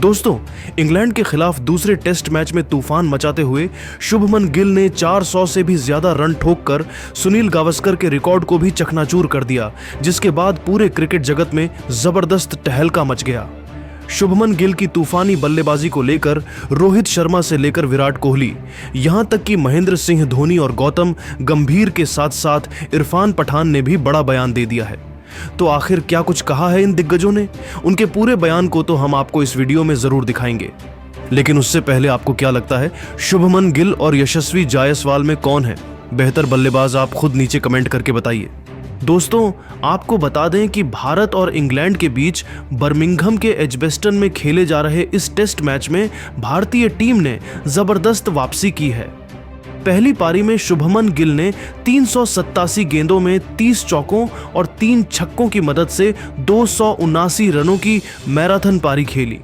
दोस्तों, इंग्लैंड के खिलाफ दूसरे टेस्ट मैच में तूफान मचाते हुए शुभमन गिल ने 400 से भी ज्यादा रन ठोककर सुनील गावस्कर के रिकॉर्ड को भी चकनाचूर कर दिया, जिसके बाद पूरे क्रिकेट जगत में जबरदस्त तहलका मच गया। शुभमन गिल की तूफानी बल्लेबाजी को लेकर रोहित शर्मा से लेकर विराट कोहली, यहां तक कि महेंद्र सिंह धोनी और गौतम गंभीर के साथ साथ इरफान पठान ने भी बड़ा बयान दे दिया है। तो आखिर क्या कुछ कहा है इन दिग्गजों ने? उनके पूरे बयान को तो हम आपको इस वीडियो में जरूर दिखाएंगे, लेकिन उससे पहले आपको क्या लगता है, शुभमन गिल और यशस्वी जायसवाल में कौन है बेहतर बल्लेबाज? आप खुद नीचे कमेंट करके बताइए। दोस्तों, आपको बता दें कि भारत और इंग्लैंड के बीच बर्मिंघम के एजबेस्टन में खेले जा रहे इस टेस्ट मैच में भारतीय टीम ने जबरदस्त वापसी की है। पहली पारी में शुभमन गिल ने 387 गेंदों में 30 चौकों और 3 छक्कों की मदद से 279 रनों की मैराथन पारी खेली।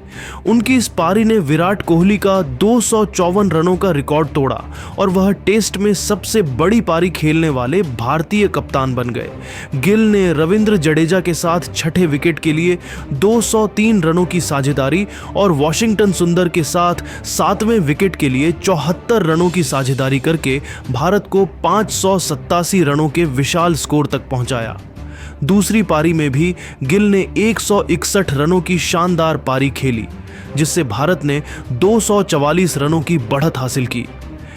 उनकी इस पारी ने विराट कोहली का 254 रनों का रिकॉर्ड तोड़ा और वह टेस्ट में सबसे बड़ी पारी खेलने वाले भारतीय कप्तान बन गए। गिल ने रविंद्र जडेजा के साथ छठे विकेट के लिए 203 रनों की साझेदारी और वॉशिंगटन सुंदर के साथ 7वें विकेट के लिए 74 रनों की साझेदारी करके भारत को 587 रनों के विशाल स्कोर तक पहुंचाया। दूसरी पारी में भी गिल ने 161 रनों की शानदार पारी खेली, जिससे भारत ने 244 रनों की बढ़त हासिल की।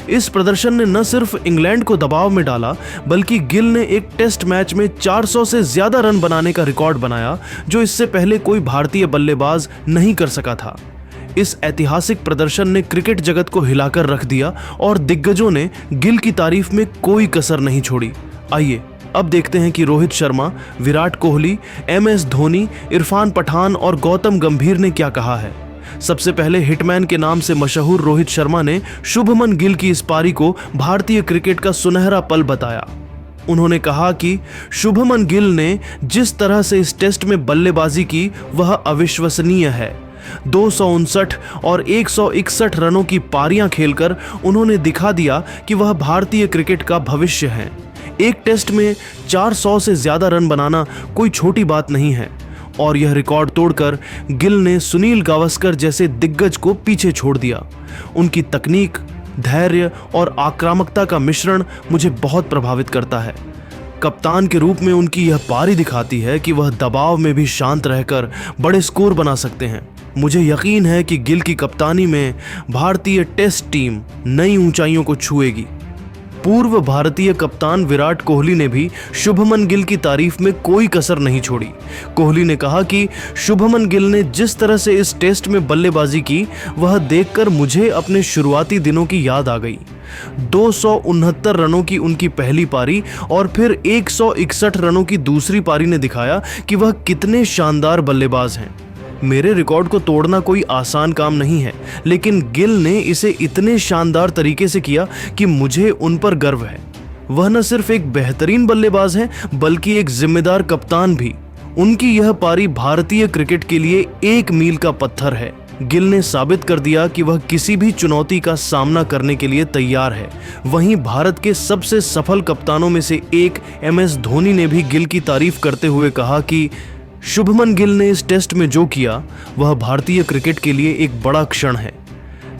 इस प्रदर्शन ने न सिर्फ इंग्लैंड को दबाव में डाला, बल्कि गिल ने एक टेस्ट मैच में 400 से ज्यादा रन बनाने का रिकॉर्ड बनाया, जो इससे पहले कोई भारतीय बल्लेबाज नहीं कर सका था। इस ऐतिहासिक प्रदर्शन ने क्रिकेट जगत को हिलाकर रख दिया और दिग्गजों ने गिल की तारीफ में कोई कसर नहीं छोड़ी। आइए अब देखते हैं कि रोहित शर्मा, विराट कोहली, MS धोनी, इरफान पठान और गौतम गंभीर ने क्या कहा है। सबसे पहले हिटमैन के नाम से मशहूर रोहित शर्मा ने शुभमन गिल की इस पारी को भारतीय क्रिकेट का सुनहरा पल बताया। उन्होंने कहा कि शुभमन गिल ने जिस तरह से इस टेस्ट में बल्लेबाजी की वह अविश्वसनीय है। 259 और 161 रनों की पारियां खेलकर उन्होंने दिखा दिया कि वह भारतीय क्रिकेट का भविष्य हैं। एक टेस्ट में 400 से ज्यादा रन बनाना कोई छोटी बात नहीं है और यह रिकॉर्ड तोड़कर गिल ने सुनील गावस्कर जैसे दिग्गज को पीछे छोड़ दिया। उनकी तकनीक, धैर्य और आक्रामकता का मिश्रण मुझे बहुत प्रभावित करता है। कप्तान के रूप में उनकी यह पारी दिखाती है कि वह दबाव में भी शांत रहकर बड़े स्कोर बना सकते हैं। मुझे यकीन है कि गिल की कप्तानी में भारतीय टेस्ट टीम नई ऊंचाइयों को छुएगी। पूर्व भारतीय कप्तान विराट कोहली ने भी शुभमन गिल की तारीफ में कोई कसर नहीं छोड़ी। कोहली ने कहा कि शुभमन गिल ने जिस तरह से इस टेस्ट में बल्लेबाजी की, वह देखकर मुझे अपने शुरुआती दिनों की याद आ गई। 269 रनों की उनकी पहली पारी और फिर 161 रनों की दूसरी पारी ने दिखाया कि वह कितने शानदार बल्लेबाज हैं। मेरे रिकॉर्ड को तोड़ना कोई आसान काम नहीं है, लेकिन गिल ने इसे इतने शानदार तरीके से किया कि मुझे उन पर गर्व है। वह न सिर्फ एक बेहतरीन बल्लेबाज हैं, बल्कि एक जिम्मेदार कप्तान भी। उनकी यह पारी भारतीय क्रिकेट के लिए एक मील का पत्थर है। गिल ने साबित कर दिया कि वह किसी भी चुनौती का सामना करने के लिए तैयार है। वहीं भारत के सबसे सफल कप्तानों में से एक MS धोनी ने भी गिल की तारीफ करते हुए कहा कि शुभमन गिल ने इस टेस्ट में जो किया वह भारतीय क्रिकेट के लिए एक बड़ा क्षण है।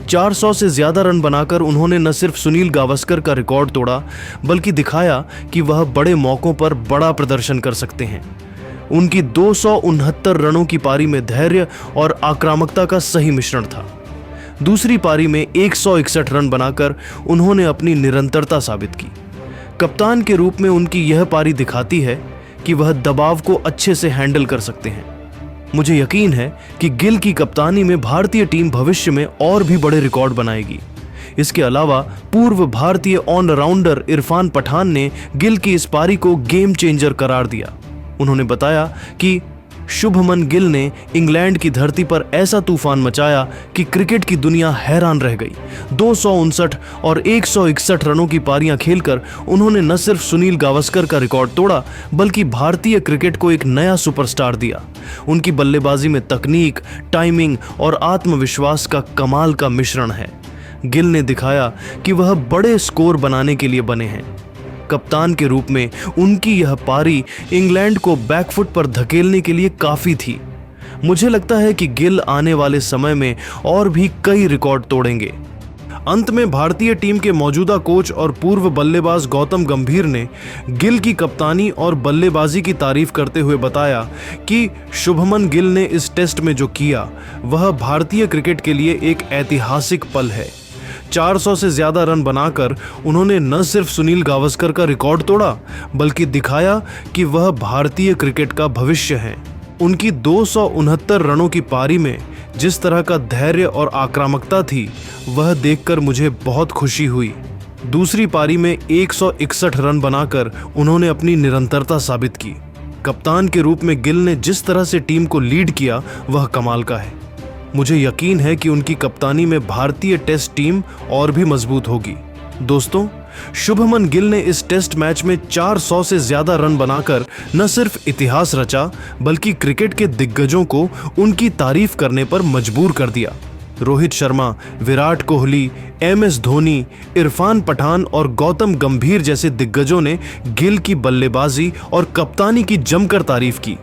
400 से ज्यादा रन बनाकर उन्होंने न सिर्फ सुनील गावस्कर का रिकॉर्ड तोड़ा, बल्कि दिखाया कि वह बड़े मौकों पर बड़ा प्रदर्शन कर सकते हैं। उनकी 269 रनों की पारी में धैर्य और आक्रामकता का सही मिश्रण था। दूसरी पारी में 161 रन बनाकर उन्होंने अपनी निरंतरता साबित की। कप्तान के रूप में उनकी यह पारी दिखाती है कि वह दबाव को अच्छे से हैंडल कर सकते हैं। मुझे यकीन है कि गिल की कप्तानी में भारतीय टीम भविष्य में और भी बड़े रिकॉर्ड बनाएगी। इसके अलावा पूर्व भारतीय ऑलराउंडर इरफान पठान ने गिल की इस पारी को गेम चेंजर करार दिया। उन्होंने बताया कि शुभमन गिल ने इंग्लैंड की धरती पर ऐसा तूफान मचाया कि क्रिकेट की दुनिया हैरान रह गई। 259 और 161 रनों की पारियां खेलकर उन्होंने न सिर्फ सुनील गावस्कर का रिकॉर्ड तोड़ा, बल्कि भारतीय क्रिकेट को एक नया सुपरस्टार दिया। उनकी बल्लेबाजी में तकनीक, टाइमिंग और आत्मविश्वास का कमाल का मिश्रण है। गिल ने दिखाया कि वह बड़े स्कोर बनाने के लिए बने हैं। कप्तान के रूप में उनकी यह पारी इंग्लैंड को बैकफुट पर धकेलने के लिए काफी थी। मुझे लगता है कि गिल आने वाले समय में और भी कई रिकॉर्ड तोड़ेंगे। अंत में भारतीय टीम के मौजूदा कोच और पूर्व बल्लेबाज गौतम गंभीर ने गिल की कप्तानी और बल्लेबाजी की तारीफ करते हुए बताया कि शुभमन गिल ने इस टेस्ट में जो किया वह भारतीय क्रिकेट के लिए एक ऐतिहासिक पल है। 400 से ज्यादा रन बनाकर उन्होंने न सिर्फ सुनील गावस्कर का रिकॉर्ड तोड़ा बल्कि दिखाया कि वह भारतीय क्रिकेट का भविष्य हैं। उनकी 269 रनों की पारी में जिस तरह का धैर्य और आक्रामकता थी वह देखकर मुझे बहुत खुशी हुई। दूसरी पारी में 161 रन बनाकर उन्होंने अपनी निरंतरता साबित की। कप्तान के रूप में गिल ने जिस तरह से टीम को लीड किया वह कमाल का है। मुझे यकीन है कि उनकी कप्तानी में भारतीय टेस्ट टीम और भी मजबूत होगी। दोस्तों, शुभमन गिल ने इस टेस्ट मैच में 400 से ज्यादा रन बनाकर न सिर्फ इतिहास रचा बल्कि क्रिकेट के दिग्गजों को उनकी तारीफ करने पर मजबूर कर दिया। रोहित शर्मा, विराट कोहली, MS धोनी, इरफान पठान और गौतम गंभीर जैसे दिग्गजों ने गिल की बल्लेबाजी और कप्तानी की जमकर तारीफ की।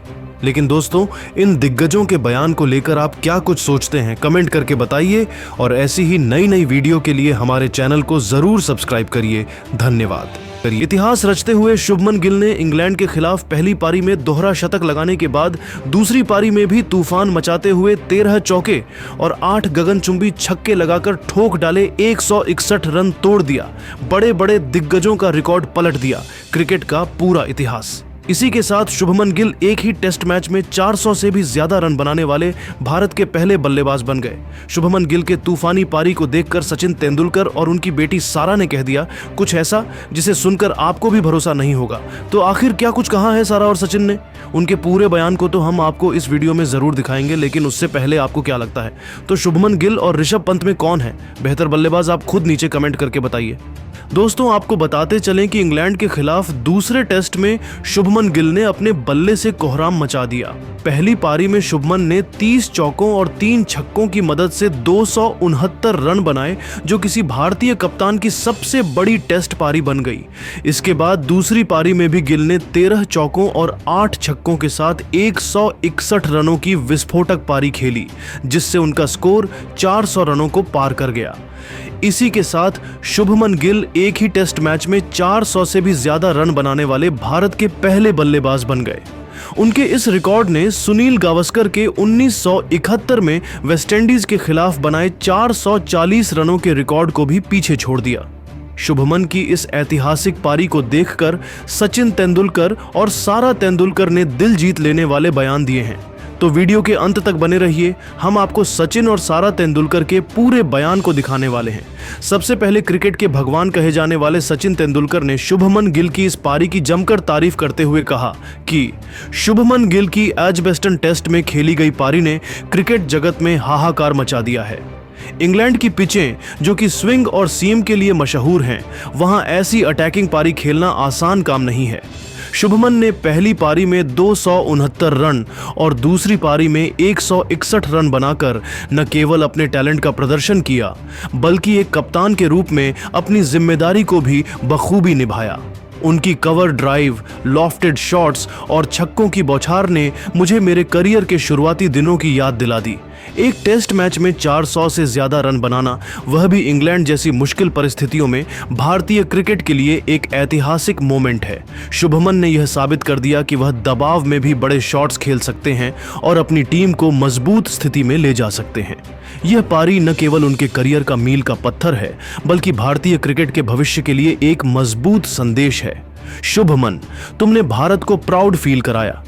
लेकिन दोस्तों, इन दिग्गजों के बयान को लेकर आप क्या कुछ सोचते हैं कमेंट करके बताइए और ऐसी ही नई नई वीडियो के लिए हमारे चैनल को जरूर सब्सक्राइब करिए। धन्यवाद। इतिहास रचते हुए शुभमन गिल ने इंग्लैंड के खिलाफ पहली पारी में दोहरा शतक लगाने के बाद दूसरी पारी में भी तूफान मचाते हुए 13 चौके और 8 गगनचुंबी छक्के लगाकर ठोक डाले 161 रन तोड़ दिया। बड़े बड़े दिग्गजों का रिकॉर्ड पलट दिया क्रिकेट का पूरा इतिहास। इसी के साथ शुभमन गिल एक ही टेस्ट मैच में 400 से भी ज्यादा रन बनाने वाले भारत के पहले बल्लेबाज बन गए। शुभमन गिल के तूफानी पारी को देखकर सचिन तेंदुलकर और उनकी बेटी सारा ने कह दिया कुछ ऐसा जिसे सुनकर आपको भी भरोसा नहीं होगा। तो आखिर क्या कुछ कहा है सारा और सचिन ने? उनके पूरे बयान को तो हम आपको इस वीडियो में जरूर दिखाएंगे, लेकिन उससे पहले आपको क्या लगता है? तो शुभमन गिल और ऋषभ पंत में कौन है बेहतर बल्लेबाज? आप खुद नीचे कमेंट करके बताइए। दोस्तों, आपको बताते चलें कि इंग्लैंड के खिलाफ दूसरे टेस्ट में शुभमन गिल ने अपने बल्ले से कोहराम मचा दिया। पहली पारी में शुभमन ने 30 चौकों और 3 छक्कों की मदद से 269 रन बनाए, जो किसी भारतीय कप्तान की सबसे बड़ी टेस्ट पारी बन गई। इसके बाद दूसरी पारी में भी गिल ने 13 चौकों और 8 छक्कों के साथ 161 रनों की विस्फोटक पारी खेली, जिससे उनका स्कोर 400 रनों को पार कर गया। इसी के साथ शुभमन गिल एक ही टेस्ट मैच में 400 से भी ज्यादा रन बनाने वाले भारत के पहले बल्लेबाज बन गए। उनके इस रिकॉर्ड ने सुनील गावस्कर के 1971 में वेस्टइंडीज के खिलाफ बनाए 440 रनों के रिकॉर्ड को भी पीछे छोड़ दिया। शुभमन की इस ऐतिहासिक पारी को देखकर सचिन तेंदुलकर और सारा तेंदुलकर ने दिल जीत लेने वाले बयान दिए हैं। तो वीडियो के अंत तक बने रहिए, हम आपको सचिन और सारा तेंदुलकर के पूरे बयान को दिखाने वाले हैं। सबसे पहले क्रिकेट के भगवान कहे जाने वाले सचिन तेंदुलकर ने शुभमन गिल की इस पारी की जमकर तारीफ करते हुए कहा कि शुभमन गिल की एजबेस्टन टेस्ट में खेली गई पारी ने क्रिकेट जगत में हाहाकार मचा दिया है। इंग्लैंड की पिचें जो कि स्विंग और सीम के लिए मशहूर हैं, वहां ऐसी अटैकिंग पारी खेलना आसान काम नहीं है। शुभमन ने पहली पारी में 269 रन और दूसरी पारी में 161 रन बनाकर न केवल अपने टैलेंट का प्रदर्शन किया बल्कि एक कप्तान के रूप में अपनी जिम्मेदारी को भी बखूबी निभाया। उनकी कवर ड्राइव, लॉफ्टेड शॉट्स और छक्कों की बौछार ने मुझे मेरे करियर के शुरुआती दिनों की याद दिला दी। एक टेस्ट मैच में 400 से ज्यादा रन बनाना, वह भी इंग्लैंड जैसी मुश्किल परिस्थितियों में, भारतीय क्रिकेट के लिए एक ऐतिहासिक मोमेंट है। शुभमन ने यह साबित कर दिया कि वह दबाव में भी बड़े शॉट्स खेल सकते हैं और अपनी टीम को मजबूत स्थिति में ले जा सकते हैं। यह पारी न केवल उनके करियर का मील का पत्थर है बल्कि भारतीय क्रिकेट के भविष्य के लिए एक मजबूत संदेश है। शुभमन, तुमने भारत को प्राउड फील कराया।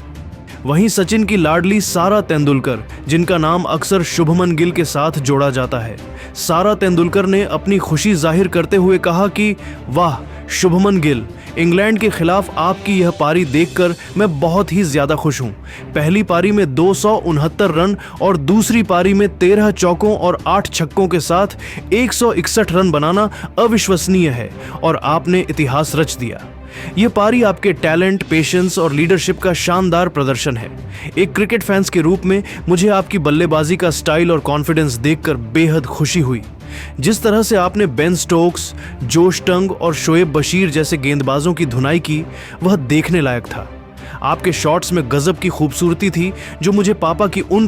वहीं सचिन की लाडली सारा तेंदुलकर, जिनका नाम अक्सर शुभमन गिल के साथ जोड़ा जाता है। सारा तेंदुलकर ने अपनी खुशी जाहिर करते हुए कहा कि वाह शुभमन गिल, इंग्लैंड के खिलाफ आपकी यह पारी देखकर मैं बहुत ही ज्यादा खुश हूं। पहली पारी में 269 रन और दूसरी पारी में 13 चौकों और 8 छक्कों के साथ 161 रन बनाना अविश्वसनीय है और आपने इतिहास रच दिया। यह पारी आपके टैलेंट, पेशेंस और लीडरशिप का शानदार प्रदर्शन है। एक क्रिकेट फैंस के रूप में मुझे आपकी बल्लेबाजी का स्टाइल और कॉन्फिडेंस देखकर बेहद खुशी हुई। जिस तरह से आपने बेन स्टोक्स, जोश टंग और शोएब बशीर जैसे गेंदबाजों की धुनाई की, वह देखने लायक था। आपके शॉट्स में गजब की खूबसूरती थी जो मुझे पापा की उन